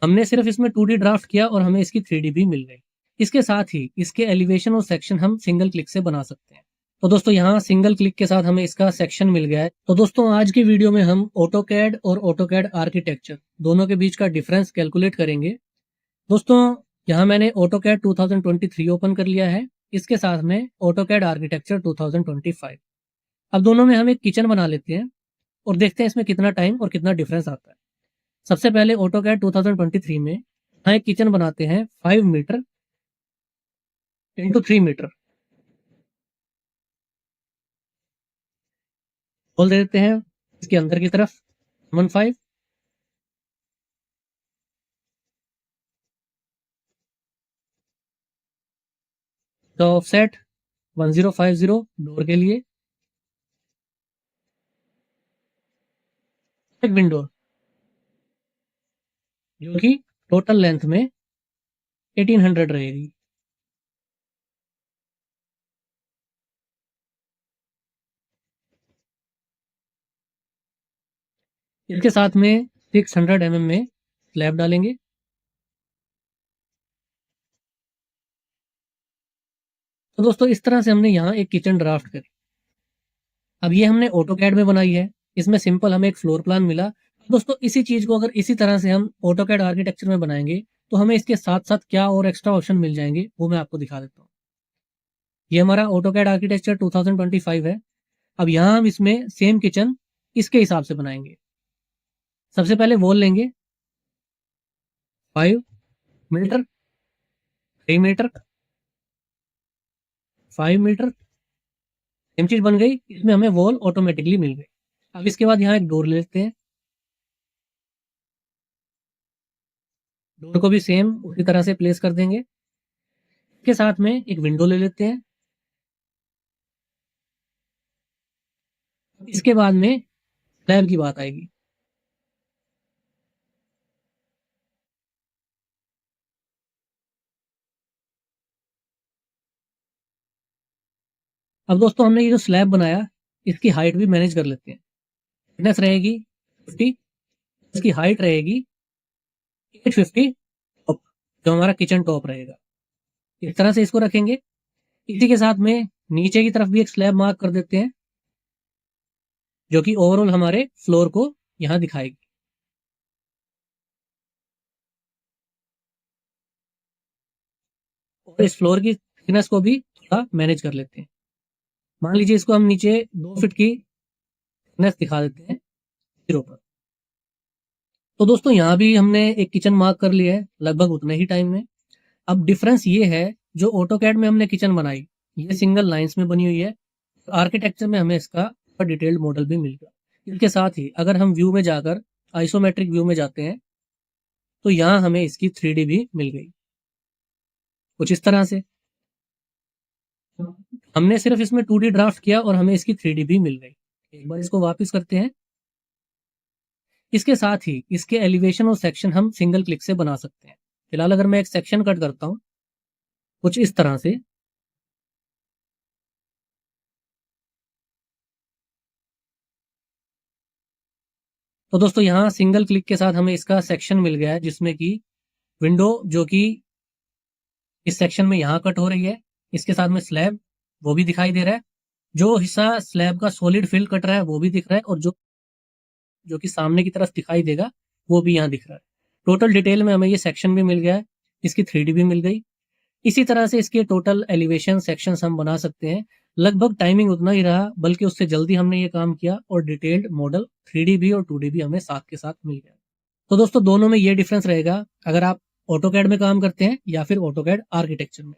हमने सिर्फ इसमें 2D ड्राफ्ट किया और हमें इसकी 3D भी मिल गई। इसके साथ ही इसके एलिवेशन और सेक्शन हम सिंगल क्लिक से बना सकते हैं। तो दोस्तों यहाँ सिंगल क्लिक के साथ हमें इसका सेक्शन मिल गया है। तो दोस्तों आज की वीडियो में हम ऑटोकैड और ऑटोकैड आर्किटेक्चर दोनों के बीच का डिफरेंस कैलकुलेट करेंगे। दोस्तों यहाँ मैंने ऑटोकैड 2023 ओपन कर लिया है, इसके साथ में ऑटोकैड आर्किटेक्चर 2025। अब दोनों में हम एक किचन बना लेते हैं और देखते हैं इसमें कितना टाइम और कितना डिफरेंस आता है। सबसे पहले ऑटोकैड 2023 में यहाँ एक किचन बनाते हैं 5 मीटर इंटू 3 मीटर। खोल देते हैं इसके अंदर की तरफ 15। तो ऑफसेट 1050 डोर के लिए। एक विंडो जो कि टोटल लेंथ में 1800 रहेगी। इसके साथ में 600 mm में स्लैब डालेंगे। तो दोस्तों इस तरह से हमने यहाँ एक किचन ड्राफ्ट करी। अब ये हमने ऑटोकैड में बनाई है, इसमें सिंपल हमें एक फ्लोर प्लान मिला। दोस्तों इसी चीज को अगर इसी तरह से हम ऑटोकैड आर्किटेक्चर में बनाएंगे तो हमें इसके साथ साथ क्या और एक्स्ट्रा ऑप्शन मिल जाएंगे वो मैं आपको दिखा देता हूँ। ये हमारा ऑटोकैड आर्किटेक्चर 2025 है। अब यहाँ हम इसमें सेम किचन इसके हिसाब से बनाएंगे। सबसे पहले वॉल लेंगे 5 मीटर, 3 मीटर, 5 मीटर। सेम चीज बन गई, इसमें हमें वॉल ऑटोमेटिकली मिल गई। अब इसके बाद यहाँ एक डोर ले लेते हैं। डोर को भी सेम उसी तरह से प्लेस कर देंगे। इसके साथ में एक विंडो ले लेते हैं। इसके बाद में स्लैब की बात आएगी। अब दोस्तों हमने ये जो स्लैब बनाया इसकी हाइट भी मैनेज कर लेते हैं। थिकनेस रहेगी 50, इसकी हाइट रहेगी 850 टॉप, जो हमारा किचन टॉप रहेगा। इस तरह से इसको रखेंगे। इसी के साथ में नीचे की तरफ भी एक स्लैब मार्क कर देते हैं जो कि ओवरऑल हमारे फ्लोर को यहाँ दिखाएगी। और इस फ्लोर की थिकनेस को भी थोड़ा मैनेज कर लेते हैं। मान लीजिए इसको हम नीचे 2 फीट की थिकनेस दिखा देते हैं 0 पर। तो दोस्तों यहाँ भी हमने एक किचन मार्क कर लिया है लगभग उतने ही टाइम में। अब डिफरेंस ये है, जो ऑटोकैड में हमने किचन बनाई ये सिंगल लाइंस में बनी हुई है। आर्किटेक्चर में हमें इसका डिटेल्ड मॉडल भी मिल गया। इसके साथ ही अगर हम व्यू में जाकर आइसोमेट्रिक व्यू में जाते हैं तो यहाँ हमें इसकी 3D भी मिल गई कुछ इस तरह से। हमने सिर्फ इसमें 2D ड्राफ्ट किया और हमें इसकी 3D भी मिल गई। एक बार इसको वापस करते हैं। इसके साथ ही इसके एलिवेशन और सेक्शन हम सिंगल क्लिक से बना सकते हैं। फिलहाल अगर मैं एक सेक्शन कट करता हूँ कुछ इस तरह से, तो दोस्तों यहाँ सिंगल क्लिक के साथ हमें इसका सेक्शन मिल गया है जिसमें कि विंडो जो कि इस सेक्शन में यहाँ कट हो रही है, इसके साथ में स्लैब वो भी दिखाई दे रहा है। जो हिस्सा स्लैब का सॉलिड फिल कट रहा है वो भी दिख रहा है और जो जो कि सामने की तरफ दिखाई देगा वो भी यहाँ दिख रहा है। टोटल डिटेल में हमें ये सेक्शन भी मिल गया है, इसकी 3D भी मिल गई। इसी तरह से इसके टोटल एलिवेशन सेक्शंस हम बना सकते हैं। लगभग टाइमिंग उतना ही रहा बल्कि उससे जल्दी हमने ये काम किया और डिटेल्ड मॉडल 3D भी और 2D भी हमें साथ के साथ मिल गया। तो दोस्तों दोनों में ये डिफरेंस रहेगा अगर आप ऑटोकैड में काम करते हैं या फिर ऑटोकैड आर्किटेक्चर में।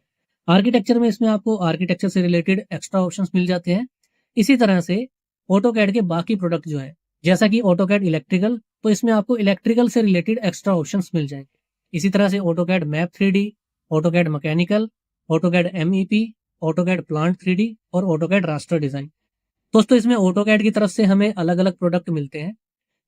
आर्किटेक्चर में इसमें आपको आर्किटेक्चर से रिलेटेड एक्स्ट्रा ऑप्शंस मिल जाते हैं। इसी तरह से ऑटोकैड के बाकी प्रोडक्ट जो है जैसा कि ऑटोकैड इलेक्ट्रिकल, तो इसमें आपको इलेक्ट्रिकल से रिलेटेड एक्स्ट्रा ऑप्शंस मिल जाएंगे। इसी तरह से AutoCAD map 3D, AutoCAD mechanical, AutoCAD MEP, AutoCAD plant 3D और ऑटोकैड रास्टर डिजाइन। दोस्तों इसमें ऑटोकैड की तरफ से हमें अलग अलग प्रोडक्ट मिलते हैं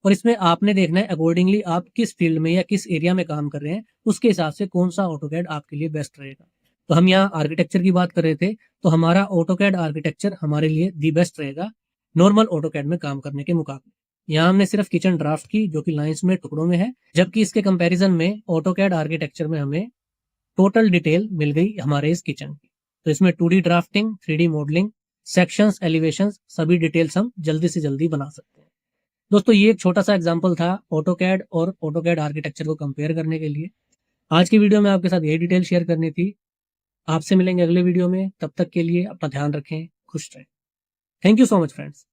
और इसमें आपने देखना है अकॉर्डिंगली आप किस फील्ड में या किस एरिया में काम कर रहे हैं उसके हिसाब से कौन सा ऑटोकैड आपके लिए बेस्ट रहेगा। तो हम यहाँ आर्किटेक्चर की बात कर रहे थे, तो हमारा ऑटोकैड आर्किटेक्चर हमारे लिए दी बेस्ट रहेगा नॉर्मल ऑटोकैड में काम करने के मुकाबले। यहाँ हमने सिर्फ किचन ड्राफ्ट की जो कि लाइंस में टुकड़ों में है, जबकि इसके कंपैरिजन में ऑटोकैड आर्किटेक्चर में हमें टोटल डिटेल मिल गई हमारे इस किचन की। तो इसमें 2D drafting, 3D modelling, sections, elevations, सभी डिटेल्स हम जल्दी से जल्दी बना सकते हैं। दोस्तों ये एक छोटा सा एग्जांपल था ऑटोकैड और ऑटोकैड आर्किटेक्चर को कंपेयर करने के लिए। आज की वीडियो में आपके साथ यही डिटेल शेयर करनी थी। आपसे मिलेंगे अगले वीडियो में, तब तक के लिए अपना ध्यान रखें, खुश रहें। Thank you so much friends.